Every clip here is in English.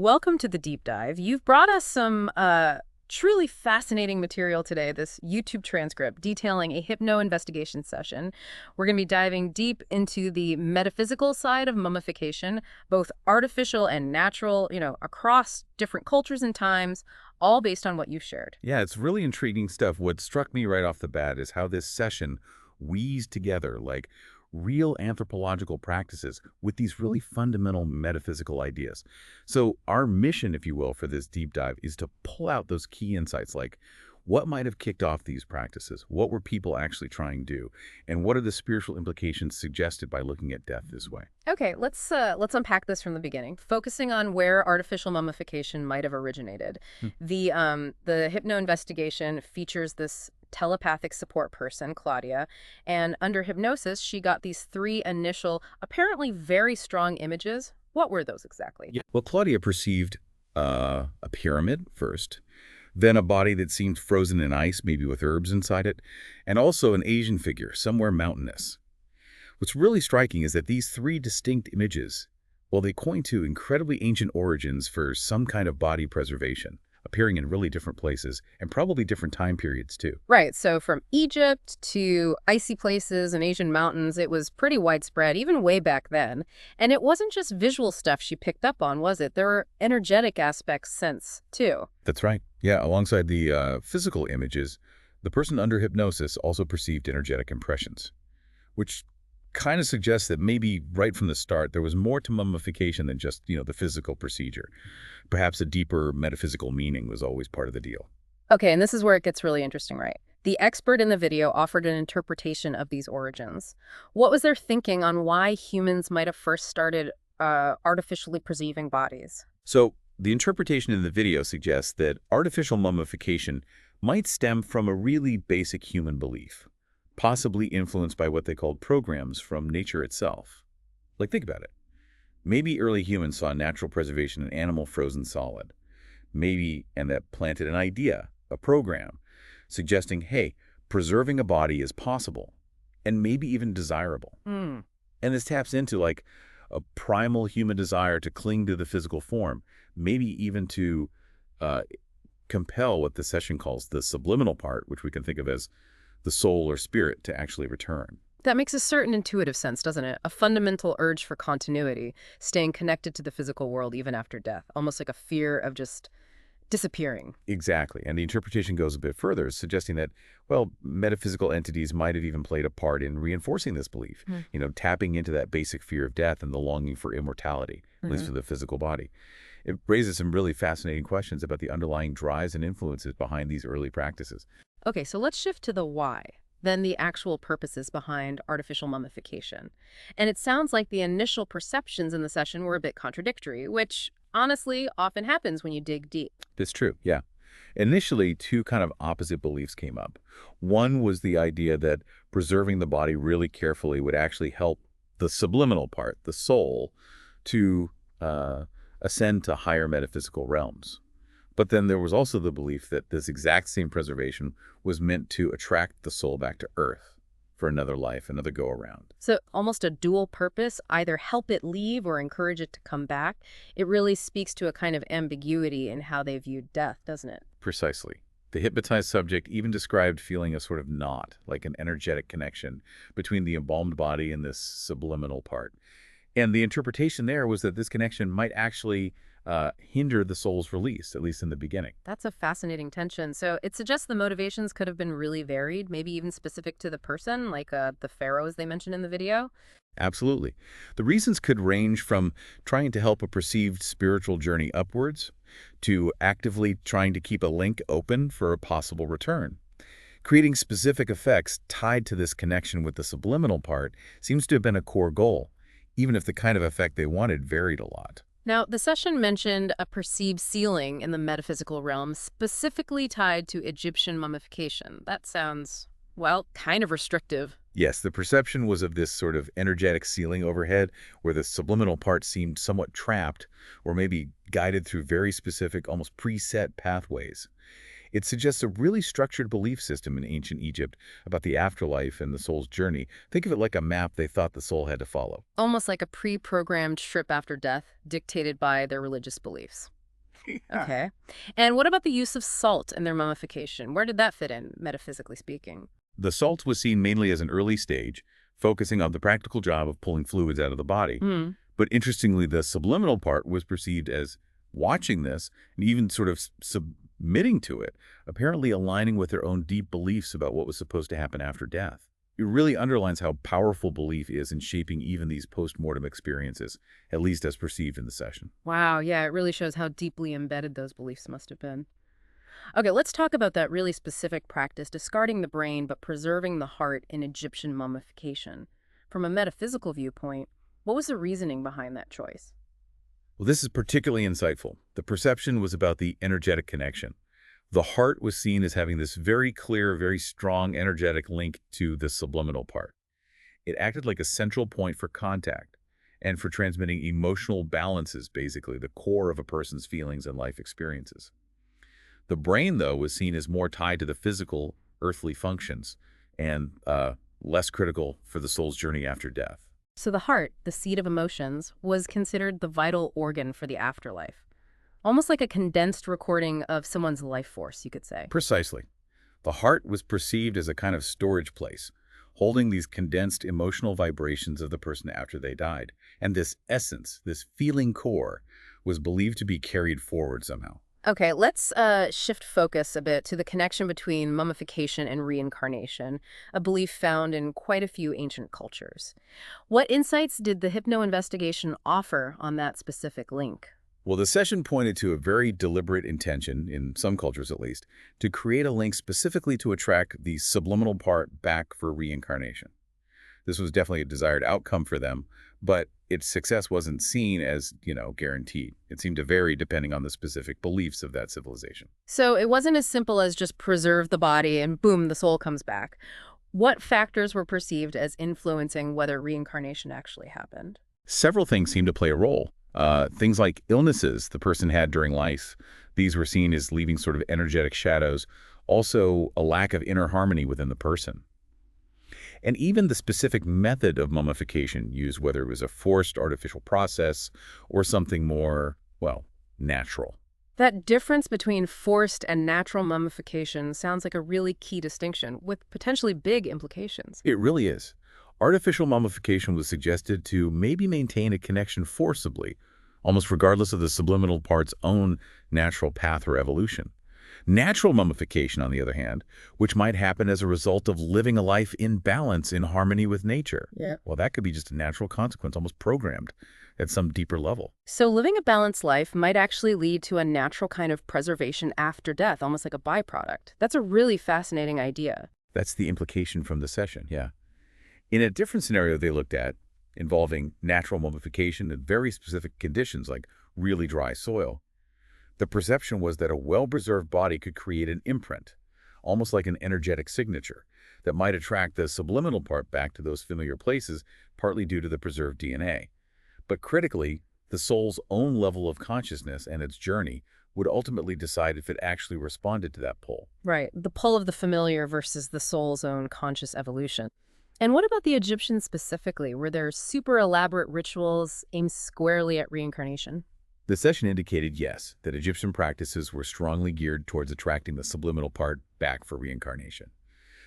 welcome to the deep dive. You've brought us some truly fascinating material today, this YouTube transcript detailing a hypno investigation session. We're going to be diving deep into the metaphysical side of mummification, both artificial and natural, across different cultures and times, all based on what you've shared. Yeah, it's really intriguing stuff. What struck me right off the bat is how this session weaves together like real anthropological practices with these really fundamental metaphysical ideas. So our mission, if you will, for this deep dive is to pull out those key insights like what might have kicked off these practices? What were people actually trying to do? And what are the spiritual implications suggested by looking at death this way? Okay, let's unpack this from the beginning, focusing on where artificial mummification might have originated. The hypno investigation features this telepathic support person, Claudia, and under hypnosis, she got these three initial, apparently very strong images. What were those exactly? Yeah. Well, Claudia perceived a pyramid first, then a body that seemed frozen in ice, maybe with herbs inside it, and also an Asian figure, somewhere mountainous. What's really striking is that these three distinct images, well, they point to incredibly ancient origins for some kind of body preservation, appearing in really different places and probably different time periods too. Right, so from Egypt to icy places and Asian mountains, it was pretty widespread, even way back then. And it wasn't just visual stuff she picked up on, was it? There were energetic aspects since, too. That's right. Yeah, alongside the physical images, the person under hypnosis also perceived energetic impressions, which kind of suggests that maybe right from the start there was more to mummification than just, the physical procedure. Perhaps a deeper metaphysical meaning was always part of the deal. Okay, and this is where it gets really interesting, right? The expert in the video offered an interpretation of these origins. What was their thinking on why humans might have first started artificially perceiving bodies? So the interpretation in the video suggests that artificial mummification might stem from a really basic human belief, possibly influenced by what they called programs from nature itself. Like, think about it. Maybe early humans saw natural preservation in animal frozen solid. Maybe, and that planted an idea, a program, suggesting, hey, preserving a body is possible, and maybe even desirable. And this taps into like a primal human desire to cling to the physical form, maybe even to compel what the session calls the subliminal part, which we can think of as the soul or spirit, to actually return. That makes a certain intuitive sense, doesn't it? A fundamental urge for continuity, staying connected to the physical world even after death, almost like a fear of just disappearing. Exactly. And the interpretation goes a bit further, suggesting that, well, metaphysical entities might have even played a part in reinforcing this belief, tapping into that basic fear of death and the longing for immortality, at least for the physical body. It raises some really fascinating questions about the underlying drives and influences behind these early practices. Okay, so let's shift to the why, then the actual purposes behind artificial mummification. And it sounds like the initial perceptions in the session were a bit contradictory, which honestly often happens when you dig deep. That's true, yeah. Initially, two kind of opposite beliefs came up. One was the idea that preserving the body really carefully would actually help the subliminal part, the soul, to ascend to higher metaphysical realms. But then there was also the belief that this exact same preservation was meant to attract the soul back to Earth for another life, another go-around. So almost a dual purpose, either help it leave or encourage it to come back. It really speaks to a kind of ambiguity in how they viewed death, doesn't it? Precisely. The hypnotized subject even described feeling a sort of knot, like an energetic connection between the embalmed body and this subliminal part. And the interpretation there was that this connection might actually hinder the soul's release, at least in the beginning. That's a fascinating tension. So it suggests the motivations could have been really varied, maybe even specific to the person, like the pharaohs they mentioned in the video. Absolutely. The reasons could range from trying to help a perceived spiritual journey upwards to actively trying to keep a link open for a possible return. Creating specific effects tied to this connection with the subliminal part seems to have been a core goal, even if the kind of effect they wanted varied a lot. Now, the session mentioned a perceived ceiling in the metaphysical realm specifically tied to Egyptian mummification. That sounds, well, kind of restrictive. Yes, the perception was of this sort of energetic ceiling overhead where the subliminal part seemed somewhat trapped or maybe guided through very specific, almost preset pathways. It suggests a really structured belief system in ancient Egypt about the afterlife and the soul's journey. Think of it like a map they thought the soul had to follow. Almost like a pre-programmed trip after death dictated by their religious beliefs. Yeah. Okay. And what about the use of salt in their mummification? Where did that fit in, metaphysically speaking? The salt was seen mainly as an early stage, focusing on the practical job of pulling fluids out of the body. Hmm. But interestingly, the subliminal part was perceived as watching this and even sort of submitting to it, apparently aligning with their own deep beliefs about what was supposed to happen after death. It really underlines how powerful belief is in shaping even these post-mortem experiences, at least as perceived in the session. Wow, yeah, it really shows how deeply embedded those beliefs must have been. Okay, let's talk about that really specific practice, discarding the brain but preserving the heart in Egyptian mummification. From a metaphysical viewpoint, what was the reasoning behind that choice? Well, this is particularly insightful. The perception was about the energetic connection. The heart was seen as having this very clear, very strong energetic link to the subliminal part. It acted like a central point for contact and for transmitting emotional balances, basically, the core of a person's feelings and life experiences. The brain, though, was seen as more tied to the physical, earthly functions and less critical for the soul's journey after death. So the heart, the seat of emotions, was considered the vital organ for the afterlife. Almost like a condensed recording of someone's life force, you could say. Precisely. The heart was perceived as a kind of storage place, holding these condensed emotional vibrations of the person after they died. And this essence, this feeling core, was believed to be carried forward somehow. Okay, let's shift focus a bit to the connection between mummification and reincarnation, a belief found in quite a few ancient cultures. What insights did the hypno-investigation offer on that specific link? Well, the session pointed to a very deliberate intention, in some cultures at least, to create a link specifically to attract the subliminal part back for reincarnation. This was definitely a desired outcome for them, but its success wasn't seen as, guaranteed. It seemed to vary depending on the specific beliefs of that civilization. So it wasn't as simple as just preserve the body and boom, the soul comes back. What factors were perceived as influencing whether reincarnation actually happened? Several things seem to play a role. Things like illnesses the person had during life. These were seen as leaving sort of energetic shadows. Also, a lack of inner harmony within the person. And even the specific method of mummification used, whether it was a forced artificial process or something more, well, natural. That difference between forced and natural mummification sounds like a really key distinction, with potentially big implications. It really is. Artificial mummification was suggested to maybe maintain a connection forcibly, almost regardless of the subliminal part's own natural path or evolution. Natural mummification, on the other hand, which might happen as a result of living a life in balance, in harmony with nature. Yeah. Well, that could be just a natural consequence, almost programmed at some deeper level. So living a balanced life might actually lead to a natural kind of preservation after death, almost like a byproduct. That's a really fascinating idea. That's the implication from the session, yeah. In a different scenario they looked at, involving natural mummification in very specific conditions like really dry soil, the perception was that a well-preserved body could create an imprint, almost like an energetic signature, that might attract the subliminal part back to those familiar places, partly due to the preserved DNA. But critically, the soul's own level of consciousness and its journey would ultimately decide if it actually responded to that pull. Right, the pull of the familiar versus the soul's own conscious evolution. And what about the Egyptians specifically? Were there super elaborate rituals aimed squarely at reincarnation? The session indicated, yes, that Egyptian practices were strongly geared towards attracting the subliminal part back for reincarnation.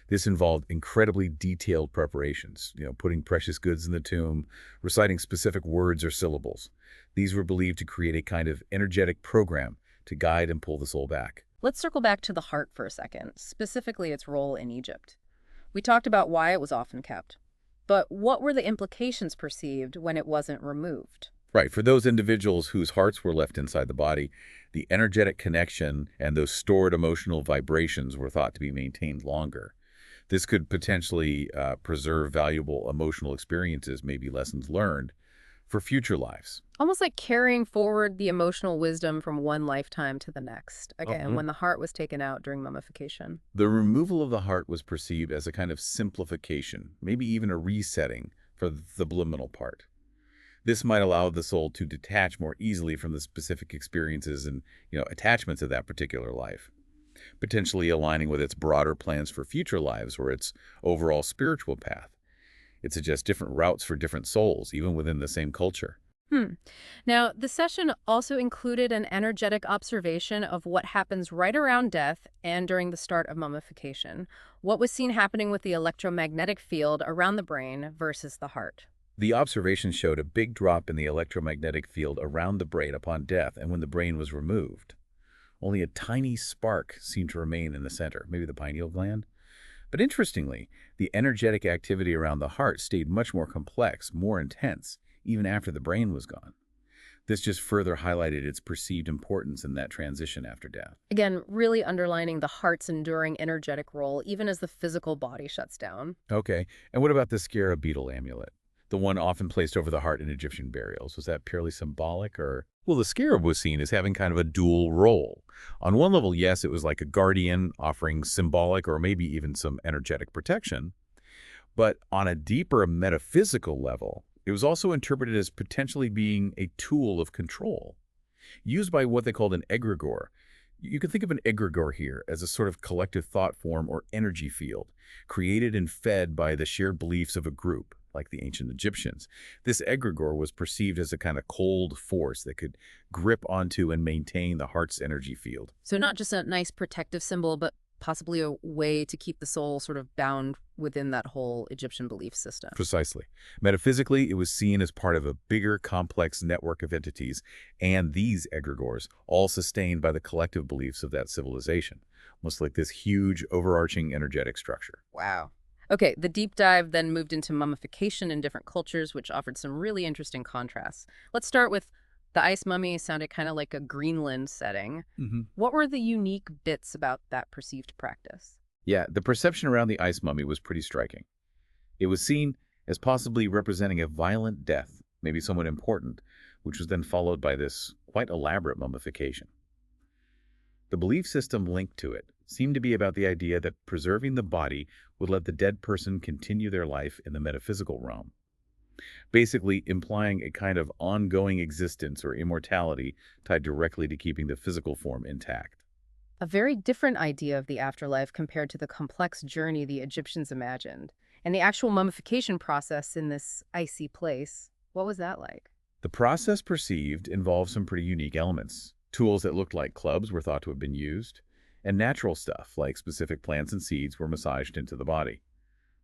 This involved incredibly detailed preparations, putting precious goods in the tomb, reciting specific words or syllables. These were believed to create a kind of energetic program to guide and pull the soul back. Let's circle back to the heart for a second, specifically its role in Egypt. We talked about why it was often kept, but what were the implications perceived when it wasn't removed? Right. For those individuals whose hearts were left inside the body, the energetic connection and those stored emotional vibrations were thought to be maintained longer. This could potentially preserve valuable emotional experiences, maybe lessons learned, for future lives. Almost like carrying forward the emotional wisdom from one lifetime to the next, again, when the heart was taken out during mummification. The removal of the heart was perceived as a kind of simplification, maybe even a resetting for the subliminal part. This might allow the soul to detach more easily from the specific experiences and, attachments of that particular life. potentially aligning with its broader plans for future lives or its overall spiritual path. It suggests different routes for different souls, even within the same culture. Hmm. Now, the session also included an energetic observation of what happens right around death and during the start of mummification. What was seen happening with the electromagnetic field around the brain versus the heart? The observation showed a big drop in the electromagnetic field around the brain upon death and when the brain was removed. Only a tiny spark seemed to remain in the center, maybe the pineal gland. But interestingly, the energetic activity around the heart stayed much more complex, more intense, even after the brain was gone. This just further highlighted its perceived importance in that transition after death. Again, really underlining the heart's enduring energetic role even as the physical body shuts down. Okay, and what about the scarab beetle amulet? The one often placed over the heart in Egyptian burials. Was that purely symbolic or? Well, the scarab was seen as having kind of a dual role. On one level, yes, it was like a guardian offering symbolic or maybe even some energetic protection. But on a deeper metaphysical level, it was also interpreted as potentially being a tool of control, used by what they called an egregore. You can think of an egregore here as a sort of collective thought form or energy field, created and fed by the shared beliefs of a group, like the ancient Egyptians. This egregore was perceived as a kind of cold force that could grip onto and maintain the heart's energy field. So not just a nice protective symbol, but possibly a way to keep the soul sort of bound within that whole Egyptian belief system. Precisely. Metaphysically, it was seen as part of a bigger, complex network of entities, and these egregores, all sustained by the collective beliefs of that civilization, almost like this huge, overarching energetic structure. Wow. Okay, the deep dive then moved into mummification in different cultures, which offered some really interesting contrasts. Let's start with the ice mummy. Sounded kind of like a Greenland setting. What were the unique bits about that perceived practice? Yeah, the perception around the ice mummy was pretty striking. It was seen as possibly representing a violent death, maybe somewhat important, which was then followed by this quite elaborate mummification. The belief system linked to it seemed to be about the idea that preserving the body would let the dead person continue their life in the metaphysical realm, basically implying a kind of ongoing existence or immortality tied directly to keeping the physical form intact. A very different idea of the afterlife compared to the complex journey the Egyptians imagined. And the actual mummification process in this icy place, what was that like? The process perceived involved some pretty unique elements. Tools that looked like clubs were thought to have been used, and natural stuff like specific plants and seeds were massaged into the body.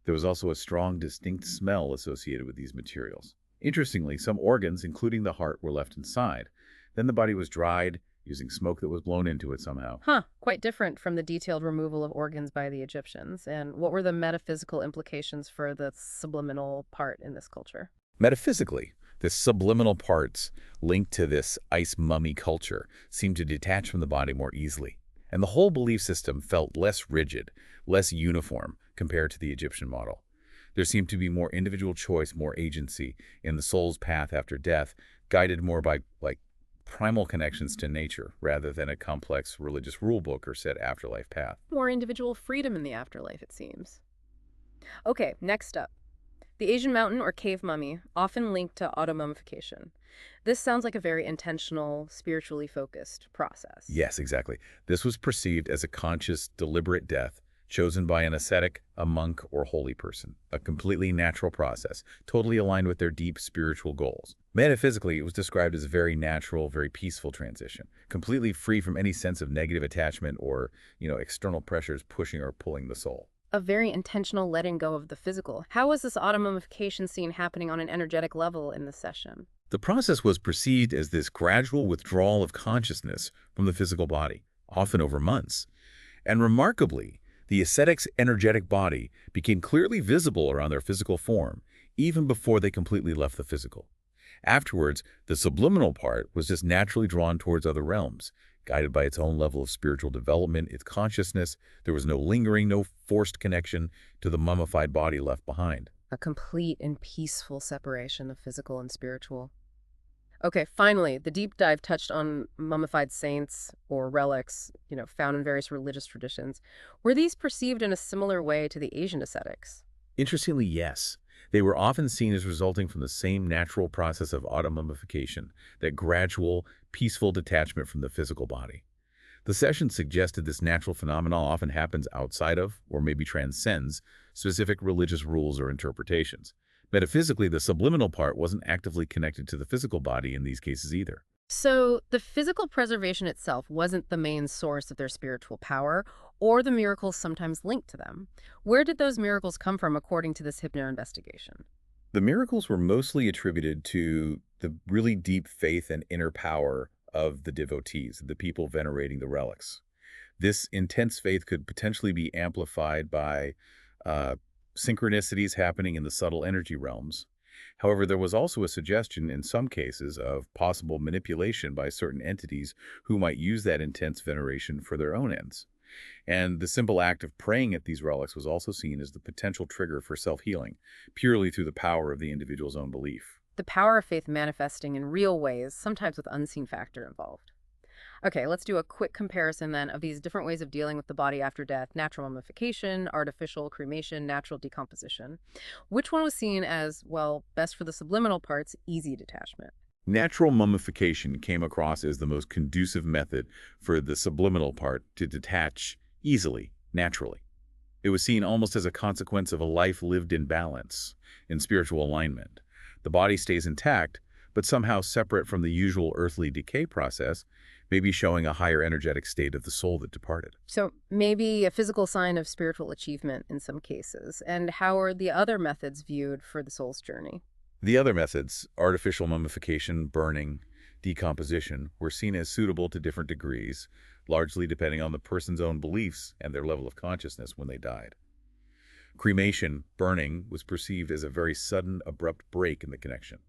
There was also a strong, distinct smell associated with these materials. Interestingly, some organs, including the heart, were left inside. Then the body was dried, using smoke that was blown into it somehow. Huh, quite different from the detailed removal of organs by the Egyptians. And what were the metaphysical implications for the subliminal part in this culture? Metaphysically, the subliminal parts linked to this ice mummy culture seemed to detach from the body more easily. And the whole belief system felt less rigid, less uniform compared to the Egyptian model. There seemed to be more individual choice, more agency in the soul's path after death, guided more by, primal connections to nature rather than a complex religious rulebook or set afterlife path. More individual freedom in the afterlife, it seems. Okay, next up. The Asian mountain or cave mummy, often linked to auto-mummification. This sounds like a very intentional, spiritually focused process. Yes, exactly. This was perceived as a conscious, deliberate death chosen by an ascetic, a monk, or holy person. A completely natural process, totally aligned with their deep spiritual goals. Metaphysically, it was described as a very natural, very peaceful transition, completely free from any sense of negative attachment or, external pressures pushing or pulling the soul. A very intentional letting go of the physical. How was this auto-mummification scene happening on an energetic level in this session? The process was perceived as this gradual withdrawal of consciousness from the physical body, often over months. And remarkably, the ascetic's energetic body became clearly visible around their physical form, even before they completely left the physical. Afterwards, the subliminal part was just naturally drawn towards other realms, guided by its own level of spiritual development, its consciousness. There was no lingering, no forced connection to the mummified body left behind. A complete and peaceful separation of physical and spiritual. Okay, finally, the deep dive touched on mummified saints or relics, found in various religious traditions. Were these perceived in a similar way to the Asian ascetics? Interestingly, yes. They were often seen as resulting from the same natural process of auto-mummification, that gradual, peaceful detachment from the physical body. The session suggested this natural phenomenon often happens outside of, or maybe transcends, specific religious rules or interpretations. Metaphysically, the subliminal part wasn't actively connected to the physical body in these cases either. So the physical preservation itself wasn't the main source of their spiritual power or the miracles sometimes linked to them. Where did those miracles come from according to this hypno investigation? The miracles were mostly attributed to the really deep faith and inner power of the devotees, the people venerating the relics. This intense faith could potentially be amplified by uh, synchronicities happening in the subtle energy realms. However, there was also a suggestion in some cases of possible manipulation by certain entities who might use that intense veneration for their own ends. And the simple act of praying at these relics was also seen as the potential trigger for self-healing, purely through the power of the individual's own belief. The power of faith manifesting in real ways, sometimes with unseen factor involved. Okay, let's do a quick comparison then of these different ways of dealing with the body after death: natural mummification, artificial cremation, natural decomposition. Which one was seen as, well, best for the subliminal parts, easy detachment? Natural mummification came across as the most conducive method for the subliminal part to detach easily, naturally. It was seen almost as a consequence of a life lived in balance, in spiritual alignment. The body stays intact, but somehow separate from the usual earthly decay process, maybe showing a higher energetic state of the soul that departed. So maybe a physical sign of spiritual achievement in some cases. And how are the other methods viewed for the soul's journey? The other methods, artificial mummification, burning, decomposition, were seen as suitable to different degrees, largely depending on the person's own beliefs and their level of consciousness when they died. Cremation, burning, was perceived as a very sudden, abrupt break in the connection.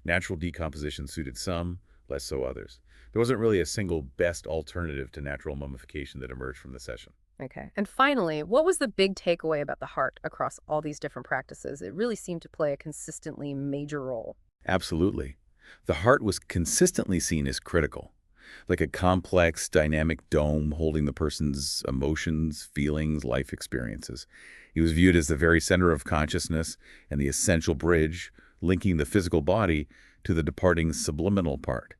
Natural decomposition suited some, less so others. There wasn't really a single best alternative to natural mummification that emerged from the session. Okay. And finally, what was the big takeaway about the heart across all these different practices? It really seemed to play a consistently major role. Absolutely. The heart was consistently seen as critical, like a complex, dynamic dome holding the person's emotions, feelings, life experiences. He was viewed as the very center of consciousness and the essential bridge linking the physical body to the departing subliminal part.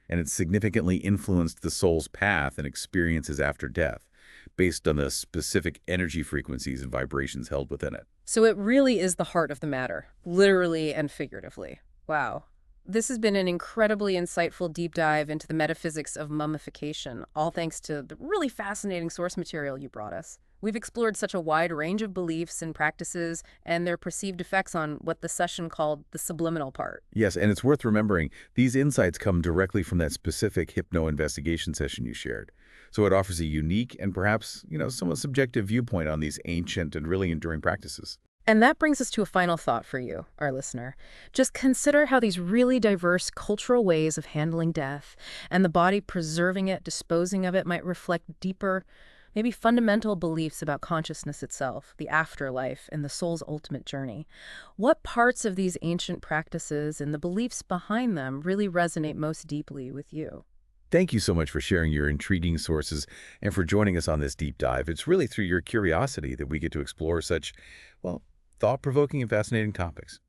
And it significantly influenced the soul's path and experiences after death, based on the specific energy frequencies and vibrations held within it. So it really is the heart of the matter, literally and figuratively. Wow. This has been an incredibly insightful deep dive into the metaphysics of mummification, all thanks to the really fascinating source material you brought us. We've explored such a wide range of beliefs and practices and their perceived effects on what the session called the subliminal part. Yes, and it's worth remembering, these insights come directly from that specific hypno-investigation session you shared. So it offers a unique and perhaps, somewhat subjective viewpoint on these ancient and really enduring practices. And that brings us to a final thought for you, our listener. Just consider how these really diverse cultural ways of handling death and the body preserving it, disposing of it, might reflect deeper, maybe fundamental beliefs about consciousness itself, the afterlife, and the soul's ultimate journey. What parts of these ancient practices and the beliefs behind them really resonate most deeply with you? Thank you so much for sharing your intriguing sources and for joining us on this deep dive. It's really through your curiosity that we get to explore such, well, thought-provoking and fascinating topics.